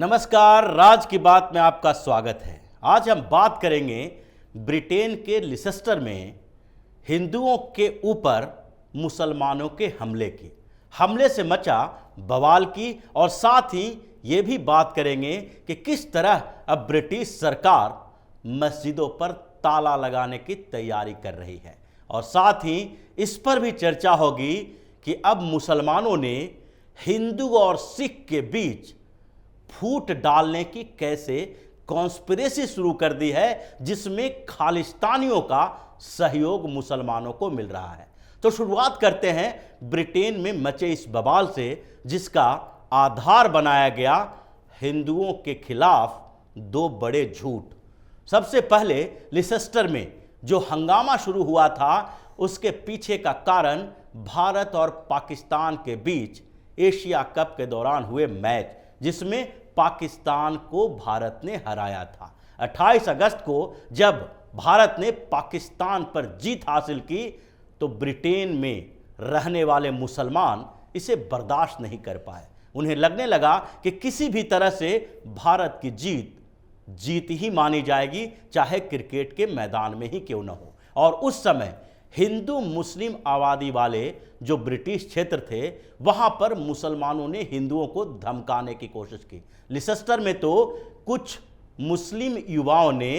नमस्कार, राज की बात में आपका स्वागत है। आज हम बात करेंगे ब्रिटेन के लिसेस्टर में हिंदुओं के ऊपर मुसलमानों के हमले की, हमले से मचा बवाल की, और साथ ही ये भी बात करेंगे कि किस तरह अब ब्रिटिश सरकार मस्जिदों पर ताला लगाने की तैयारी कर रही है। और साथ ही इस पर भी चर्चा होगी कि अब मुसलमानों ने हिंदू और सिख के बीच फूट डालने की कैसे कॉन्स्पिरेसी शुरू कर दी है, जिसमें खालिस्तानियों का सहयोग मुसलमानों को मिल रहा है। तो शुरुआत करते हैं ब्रिटेन में मचे इस बवाल से, जिसका आधार बनाया गया हिंदुओं के खिलाफ दो बड़े झूठ। सबसे पहले लिसेस्टर में जो हंगामा शुरू हुआ था, उसके पीछे का कारण भारत और पाकिस्तान के बीच एशिया कप के दौरान हुए मैच, जिसमें पाकिस्तान को भारत ने हराया था। 28 अगस्त को जब भारत ने पाकिस्तान पर जीत हासिल की, तो ब्रिटेन में रहने वाले मुसलमान इसे बर्दाश्त नहीं कर पाए। उन्हें लगने लगा कि किसी भी तरह से भारत की जीत ही मानी जाएगी, चाहे क्रिकेट के मैदान में ही क्यों न हो। और उस समय हिंदू मुस्लिम आबादी वाले जो ब्रिटिश क्षेत्र थे, वहां पर मुसलमानों ने हिंदुओं को धमकाने की कोशिश की। लिसेस्टर में तो कुछ मुस्लिम युवाओं ने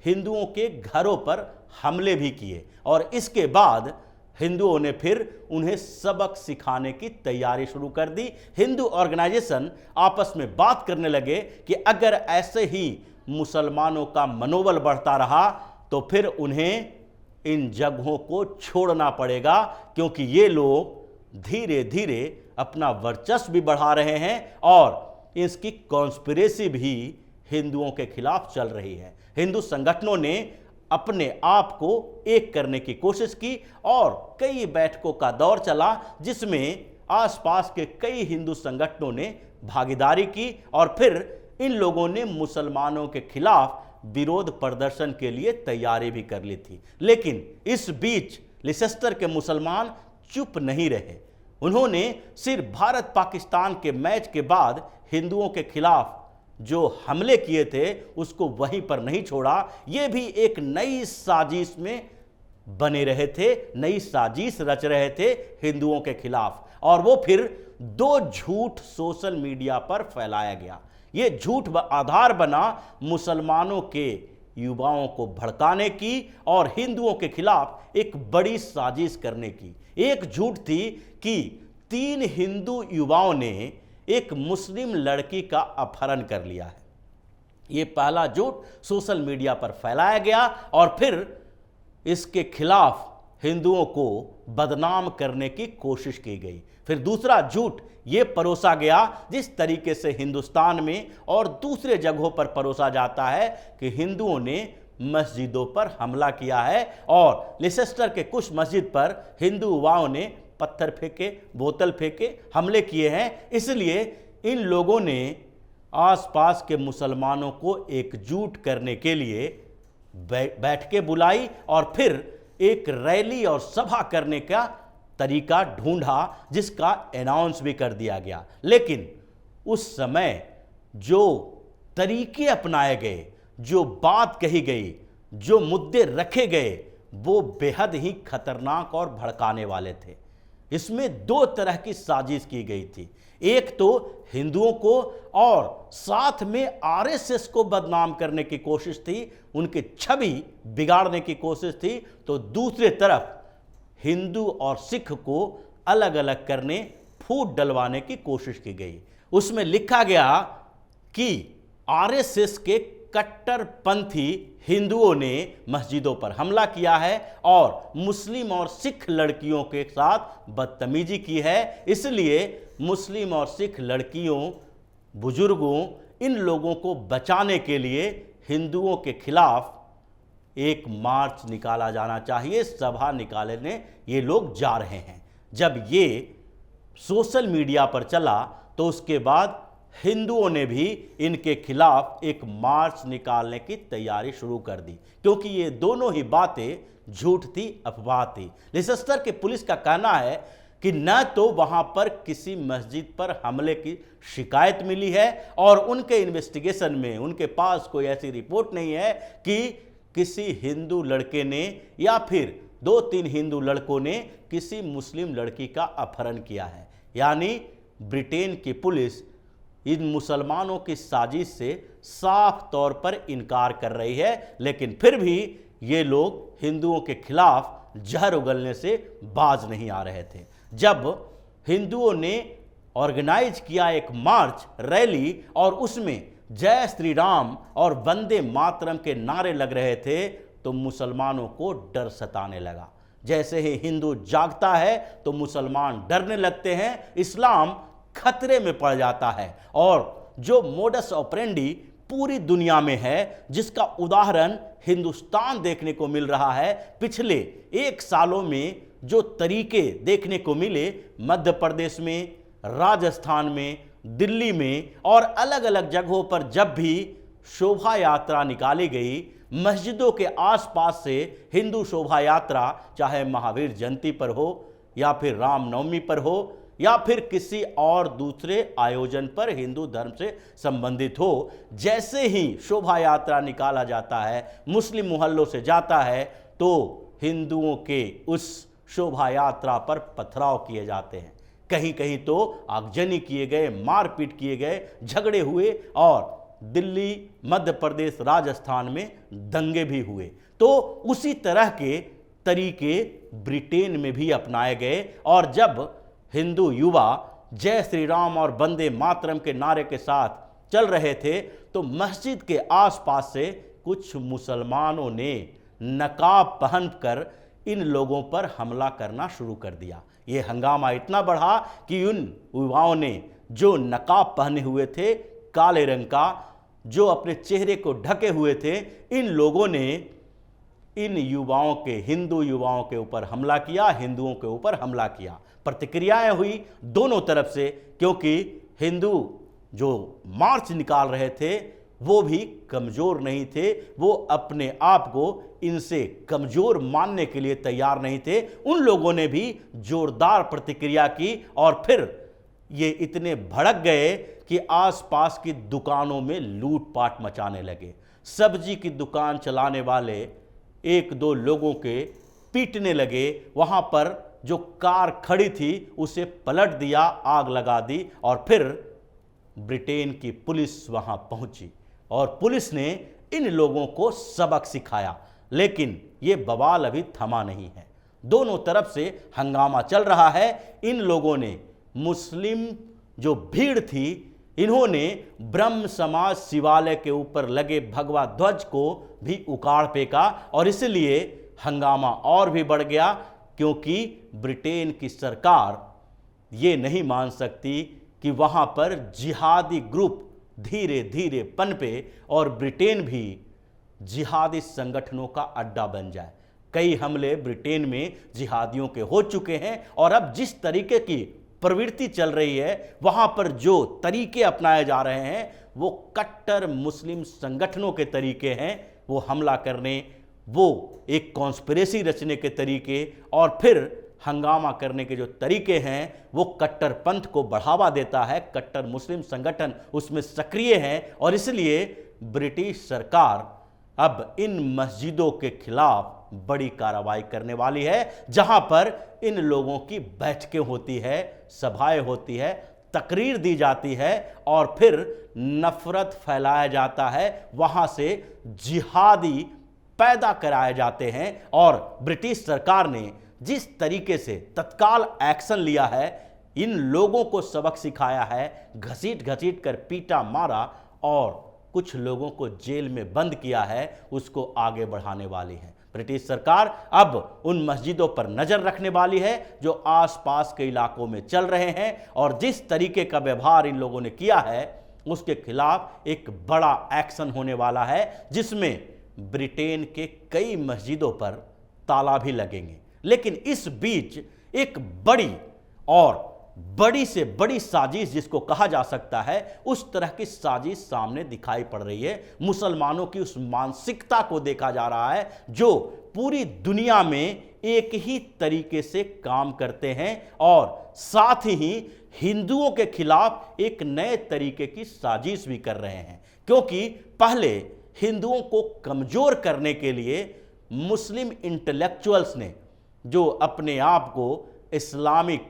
हिंदुओं के घरों पर हमले भी किए, और इसके बाद हिंदुओं ने फिर उन्हें सबक सिखाने की तैयारी शुरू कर दी। हिंदू ऑर्गेनाइजेशन आपस में बात करने लगे कि अगर ऐसे ही मुसलमानों का मनोबल बढ़ता रहा तो फिर उन्हें इन जगहों को छोड़ना पड़ेगा, क्योंकि ये लोग धीरे धीरे अपना वर्चस्व भी बढ़ा रहे हैं और इसकी कॉन्स्पिरेसी भी हिंदुओं के खिलाफ चल रही है। हिंदू संगठनों ने अपने आप को एक करने की कोशिश की और कई बैठकों का दौर चला, जिसमें आसपास के कई हिंदू संगठनों ने भागीदारी की, और फिर इन लोगों ने मुसलमानों के खिलाफ विरोध प्रदर्शन के लिए तैयारी भी कर ली थी। लेकिन इस बीच लिसेस्टर के मुसलमान चुप नहीं रहे। उन्होंने सिर्फ भारत पाकिस्तान के मैच के बाद हिंदुओं के खिलाफ जो हमले किए थे, उसको वहीं पर नहीं छोड़ा। ये भी एक नई साजिश में बने रहे थे, नई साजिश रच रहे थे हिंदुओं के खिलाफ, और वो फिर दो झूठ सोशल मीडिया पर फैलाया गया। ये झूठ आधार बना मुसलमानों के युवाओं को भड़काने की और हिंदुओं के खिलाफ एक बड़ी साजिश करने की। एक झूठ थी कि 3 हिंदू युवाओं ने एक मुस्लिम लड़की का अपहरण कर लिया है। ये पहला झूठ सोशल मीडिया पर फैलाया गया और फिर इसके खिलाफ हिंदुओं को बदनाम करने की कोशिश की गई। फिर दूसरा झूठ ये परोसा गया, जिस तरीके से हिंदुस्तान में और दूसरे जगहों पर परोसा जाता है कि हिंदुओं ने मस्जिदों पर हमला किया है, और लिसेस्टर के कुछ मस्जिद पर हिंदू युवाओं ने पत्थर फेंके, बोतल फेंके, हमले किए हैं। इसलिए इन लोगों ने आसपास के मुसलमानों को एकजुट करने के लिए बैठकें बुलाई और फिर एक रैली और सभा करने का तरीका ढूंढा, जिसका अनाउंस भी कर दिया गया। लेकिन उस समय जो तरीके अपनाए गए, जो बात कही गई, जो मुद्दे रखे गए, वो बेहद ही खतरनाक और भड़काने वाले थे। इसमें 2 तरह की साजिश की गई थी। एक तो हिंदुओं को और साथ में आरएसएस को बदनाम करने की कोशिश थी, उनकी छवि बिगाड़ने की कोशिश थी। तो दूसरी तरफ हिंदू और सिख को अलग अलग करने, फूट डलवाने की कोशिश की गई। उसमें लिखा गया कि आरएसएस के कट्टरपंथी हिंदुओं ने मस्जिदों पर हमला किया है और मुस्लिम और सिख लड़कियों के साथ बदतमीजी की है। इसलिए मुस्लिम और सिख लड़कियों, बुजुर्गों, इन लोगों को बचाने के लिए हिंदुओं के खिलाफ एक मार्च निकाला जाना चाहिए, सभा निकालने ये लोग जा रहे हैं। जब ये सोशल मीडिया पर चला तो उसके बाद हिंदुओं ने भी इनके खिलाफ एक मार्च निकालने की तैयारी शुरू कर दी, क्योंकि ये दोनों ही बातें झूठ थी, अफवाह थी। लिसेस्टर के पुलिस का कहना है कि न तो वहां पर किसी मस्जिद पर हमले की शिकायत मिली है और उनके इन्वेस्टिगेशन में उनके पास कोई ऐसी रिपोर्ट नहीं है कि किसी हिंदू लड़के ने या फिर 2-3 हिंदू लड़कों ने किसी मुस्लिम लड़की का अपहरण किया है। यानी ब्रिटेन की पुलिस इन मुसलमानों की साजिश से साफ तौर पर इनकार कर रही है, लेकिन फिर भी ये लोग हिंदुओं के खिलाफ जहर उगलने से बाज नहीं आ रहे थे। जब हिंदुओं ने ऑर्गेनाइज किया एक मार्च रैली और उसमें जय श्री राम और वंदे मातरम के नारे लग रहे थे तो मुसलमानों को डर सताने लगा। जैसे ही हिंदू जागता है तो मुसलमान डरने लगते हैं, इस्लाम खतरे में पड़ जाता है। और जो मोडस ऑपरेंडी पूरी दुनिया में है, जिसका उदाहरण हिंदुस्तान देखने को मिल रहा है, पिछले 1 सालों में जो तरीके देखने को मिले मध्य प्रदेश में, राजस्थान में, दिल्ली में और अलग अलग जगहों पर जब भी शोभा यात्रा निकाली गई, मस्जिदों के आसपास से हिंदू शोभा यात्रा, चाहे महावीर जयंती पर हो या फिर रामनवमी पर हो या फिर किसी और दूसरे आयोजन पर हिंदू धर्म से संबंधित हो, जैसे ही शोभा यात्रा निकाला जाता है, मुस्लिम मोहल्लों से जाता है, तो हिंदुओं के उस शोभा यात्रा पर पथराव किए जाते हैं। कहीं कहीं तो आगजनी किए गए, मारपीट किए गए, झगड़े हुए और दिल्ली, मध्य प्रदेश, राजस्थान में दंगे भी हुए। तो उसी तरह के तरीके ब्रिटेन में भी अपनाए गए और जब हिंदू युवा जय श्री राम और वंदे मातरम के नारे के साथ चल रहे थे तो मस्जिद के आसपास से कुछ मुसलमानों ने नकाब पहनकर इन लोगों पर हमला करना शुरू कर दिया। ये हंगामा इतना बढ़ा कि उन युवाओं ने जो नकाब पहने हुए थे काले रंग का, जो अपने चेहरे को ढके हुए थे, इन लोगों ने इन युवाओं के, हिंदू युवाओं के ऊपर हमला किया, हिंदुओं के ऊपर हमला किया। प्रतिक्रियाएं हुई दोनों तरफ से, क्योंकि हिंदू जो मार्च निकाल रहे थे वो भी कमज़ोर नहीं थे, वो अपने आप को इनसे कमज़ोर मानने के लिए तैयार नहीं थे। उन लोगों ने भी जोरदार प्रतिक्रिया की और फिर ये इतने भड़क गए कि आसपास की दुकानों में लूटपाट मचाने लगे। सब्जी की दुकान चलाने वाले 1-2 लोगों के पीटने लगे, वहाँ पर जो कार खड़ी थी उसे पलट दिया, आग लगा दी और फिर ब्रिटेन की पुलिस वहाँ पहुंची और पुलिस ने इन लोगों को सबक सिखाया। लेकिन ये बवाल अभी थमा नहीं है, दोनों तरफ से हंगामा चल रहा है। इन लोगों ने, मुस्लिम जो भीड़ थी, इन्होंने ब्रह्म समाज शिवालय के ऊपर लगे भगवा ध्वज को भी उखाड़ फेंका और इसलिए हंगामा और भी बढ़ गया, क्योंकि ब्रिटेन की सरकार ये नहीं मान सकती कि वहाँ पर जिहादी ग्रुप धीरे धीरे पनपे और ब्रिटेन भी जिहादी संगठनों का अड्डा बन जाए। कई हमले ब्रिटेन में जिहादियों के हो चुके हैं और अब जिस तरीके की प्रवृत्ति चल रही है, वहाँ पर जो तरीके अपनाए जा रहे हैं वो कट्टर मुस्लिम संगठनों के तरीके हैं। वो हमला करने, वो एक कॉन्स्पिरेसी रचने के तरीके और फिर हंगामा करने के जो तरीके हैं वो कट्टरपंथ को बढ़ावा देता है। कट्टर मुस्लिम संगठन उसमें सक्रिय हैं और इसलिए ब्रिटिश सरकार अब इन मस्जिदों के खिलाफ बड़ी कार्रवाई करने वाली है, जहां पर इन लोगों की बैठकें होती है, सभाएं होती है, तकरीर दी जाती है और फिर नफरत फैलाया जाता है, वहां से जिहादी पैदा कराए जाते हैं। और ब्रिटिश सरकार ने जिस तरीके से तत्काल एक्शन लिया है, इन लोगों को सबक सिखाया है, घसीट घसीट कर पीटा, मारा और कुछ लोगों को जेल में बंद किया है, उसको आगे बढ़ाने वाली है। ब्रिटिश सरकार अब उन मस्जिदों पर नजर रखने वाली है जो आसपास के इलाकों में चल रहे हैं और जिस तरीके का व्यवहार इन लोगों ने किया है उसके खिलाफ एक बड़ा एक्शन होने वाला है, जिसमें ब्रिटेन के कई मस्जिदों पर ताला भी लगेंगे। लेकिन इस बीच एक बड़ी से बड़ी साजिश जिसको कहा जा सकता है, उस तरह की साजिश सामने दिखाई पड़ रही है। मुसलमानों की उस मानसिकता को देखा जा रहा है जो पूरी दुनिया में एक ही तरीके से काम करते हैं और साथ ही हिंदुओं के खिलाफ एक नए तरीके की साजिश भी कर रहे हैं। क्योंकि पहले हिंदुओं को कमजोर करने के लिए मुस्लिम इंटेलेक्चुअल्स ने, जो अपने आप को इस्लामिक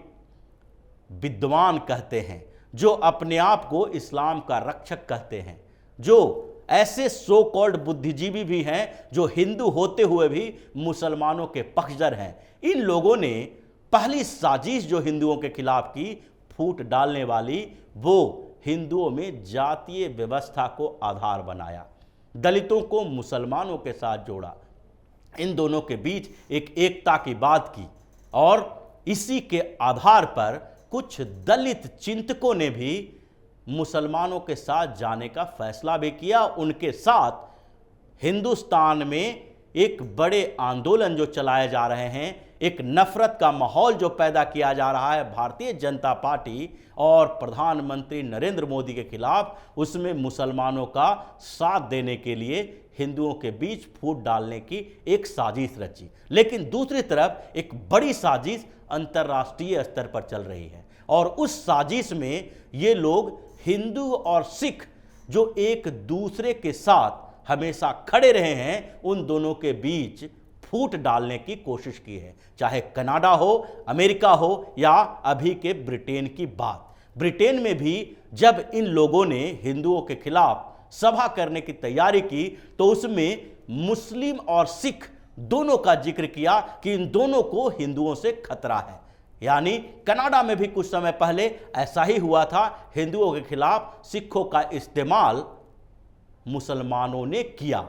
विद्वान कहते हैं, जो अपने आप को इस्लाम का रक्षक कहते हैं, जो ऐसे सो कॉल्ड बुद्धिजीवी भी हैं जो हिंदू होते हुए भी मुसलमानों के पक्षधर हैं, इन लोगों ने पहली साजिश जो हिंदुओं के खिलाफ की, फूट डालने वाली, वो हिंदुओं में जातीय व्यवस्था को आधार बनाया, दलितों को मुसलमानों के साथ जोड़ा, इन दोनों के बीच एक एकता की बात की और इसी के आधार पर कुछ दलित चिंतकों ने भी मुसलमानों के साथ जाने का फैसला भी किया। उनके साथ हिंदुस्तान में एक बड़े आंदोलन जो चलाए जा रहे हैं, एक नफरत का माहौल जो पैदा किया जा रहा है भारतीय जनता पार्टी और प्रधानमंत्री नरेंद्र मोदी के खिलाफ, उसमें मुसलमानों का साथ देने के लिए हिंदुओं के बीच फूट डालने की एक साजिश रची। लेकिन दूसरी तरफ एक बड़ी साजिश अंतर्राष्ट्रीय स्तर पर चल रही है और उस साजिश में ये लोग हिंदू और सिख जो एक दूसरे के साथ हमेशा खड़े रहे हैं, उन दोनों के बीच फूट डालने की कोशिश की है। चाहे कनाडा हो, अमेरिका हो या अभी के ब्रिटेन की बात। ब्रिटेन में भी जब इन लोगों ने हिंदुओं के खिलाफ सभा करने की तैयारी की तो उसमें मुस्लिम और सिख दोनों का जिक्र किया कि इन दोनों को हिंदुओं से खतरा है। यानी कनाडा में भी कुछ समय पहले ऐसा ही हुआ था, हिंदुओं के खिलाफ सिखों का इस्तेमाल मुसलमानों ने किया।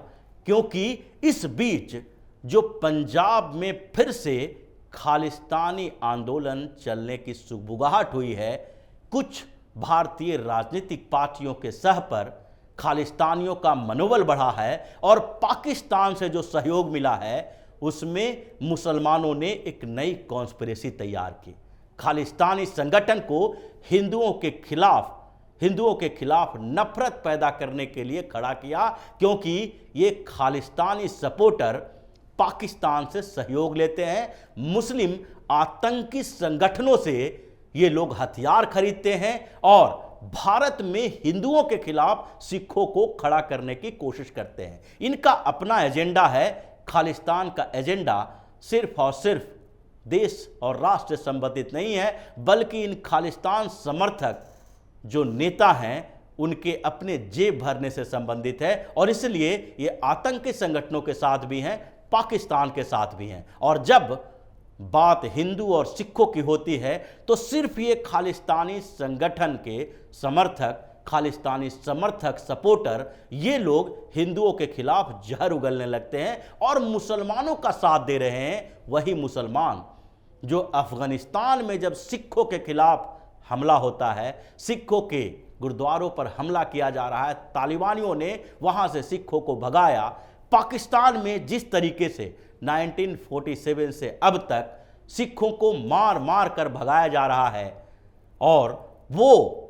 क्योंकि इस बीच जो पंजाब में फिर से खालिस्तानी आंदोलन चलने की सुगबुगाहट हुई है, कुछ भारतीय राजनीतिक पार्टियों के सह पर खालिस्तानियों का मनोबल बढ़ा है और पाकिस्तान से जो सहयोग मिला है उसमें मुसलमानों ने एक नई कॉन्स्पिरेसी तैयार की। खालिस्तानी संगठन को हिंदुओं के खिलाफ नफरत पैदा करने के लिए खड़ा किया, क्योंकि ये खालिस्तानी सपोर्टर पाकिस्तान से सहयोग लेते हैं, मुस्लिम आतंकी संगठनों से ये लोग हथियार खरीदते हैं और भारत में हिंदुओं के खिलाफ सिखों को खड़ा करने की कोशिश करते हैं। इनका अपना एजेंडा है। खालिस्तान का एजेंडा सिर्फ और सिर्फ देश और राष्ट्र से संबंधित नहीं है, बल्कि इन खालिस्तान समर्थक जो नेता हैं उनके अपने जेब भरने से संबंधित है और इसलिए ये आतंकी संगठनों के साथ भी हैं, पाकिस्तान के साथ भी हैं। और जब बात हिंदू और सिखों की होती है तो सिर्फ ये खालिस्तानी संगठन के समर्थक, खालिस्तानी समर्थक, सपोर्टर, ये लोग हिंदुओं के खिलाफ जहर उगलने लगते हैं और मुसलमानों का साथ दे रहे हैं। वही मुसलमान जो अफगानिस्तान में जब सिखों के खिलाफ हमला होता है, सिखों के गुरुद्वारों पर हमला किया जा रहा है, तालिबानियों ने वहां से सिखों को भगाया, पाकिस्तान में जिस तरीके से 1947 से अब तक सिखों को मार मार कर भगाया जा रहा है और वो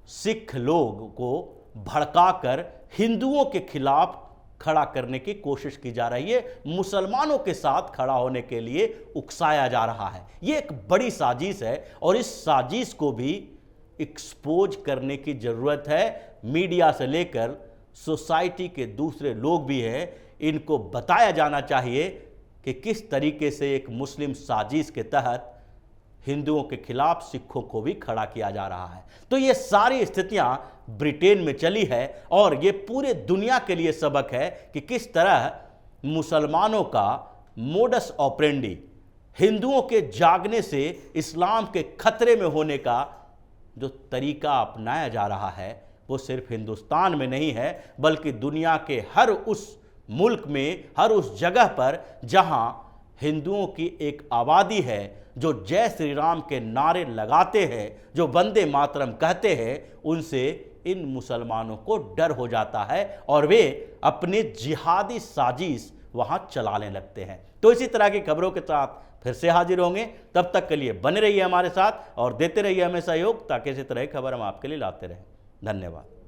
सिख लोग को भड़काकर हिंदुओं के खिलाफ खड़ा करने की कोशिश की जा रही है, मुसलमानों के साथ खड़ा होने के लिए उकसाया जा रहा है। ये एक बड़ी साजिश है और इस साजिश को भी एक्सपोज करने की जरूरत है। मीडिया से लेकर सोसाइटी के दूसरे लोग भी हैं, इनको बताया जाना चाहिए कि किस तरीके से एक मुस्लिम साजिश के तहत हिंदुओं के खिलाफ सिखों को भी खड़ा किया जा रहा है। तो ये सारी स्थितियां ब्रिटेन में चली है और ये पूरे दुनिया के लिए सबक है कि किस तरह मुसलमानों का मोडस ऑपरेंडी, हिंदुओं के जागने से इस्लाम के खतरे में होने का जो तरीका अपनाया जा रहा है वो सिर्फ हिंदुस्तान में नहीं है, बल्कि दुनिया के हर उस मुल्क में, हर उस जगह पर जहां हिंदुओं की एक आबादी है जो जय श्री राम के नारे लगाते हैं, जो वंदे मातरम कहते हैं, उनसे इन मुसलमानों को डर हो जाता है और वे अपने जिहादी साजिश वहां चलाने लगते हैं। तो इसी तरह की खबरों के साथ फिर से हाजिर होंगे, तब तक के लिए बने रहिए हमारे साथ और देते रहिए हमें सहयोग, ताकि इसी तरह की खबर हम आपके लिए लाते रहें। धन्यवाद।